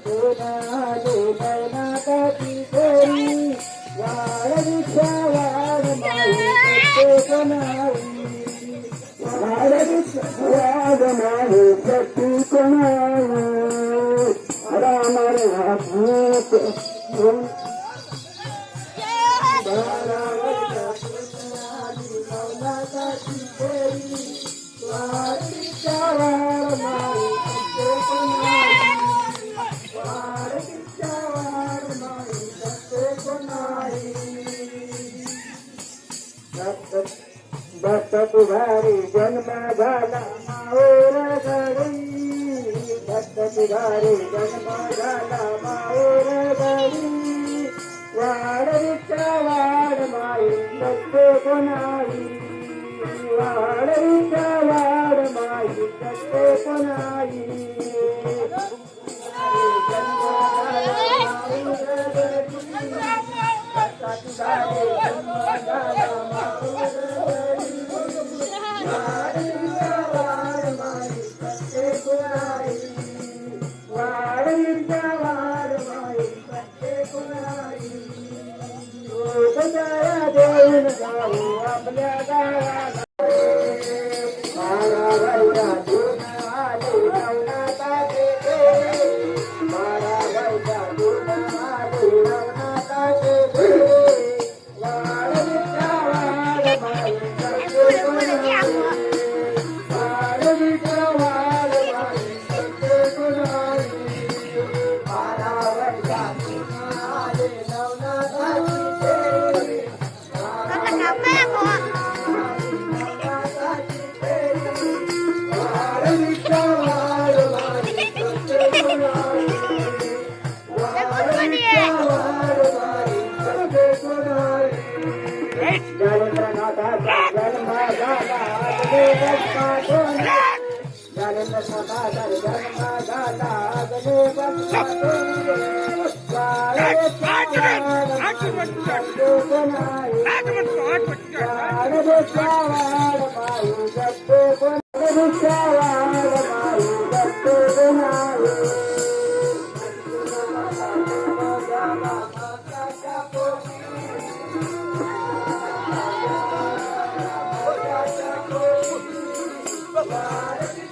दोनाले नाकाची फेरी वाढदिशा वाढ माई प्रत्येक नावी वाढदिशा वाढ माई प्रत्येक नावी राम राम दत्त तुझारी जन्म झाला माऊर घरी दत्त तुझारी जन्म झाला माऊर घरी वाढीच्या वाढ माई दत्ते कोणाई वाढीच्या वाढ माई दत्ते कोणाई जन्म झाला माऊर घरी दत्त तुझारी जन्म झाला आपल्या गावाला Bye.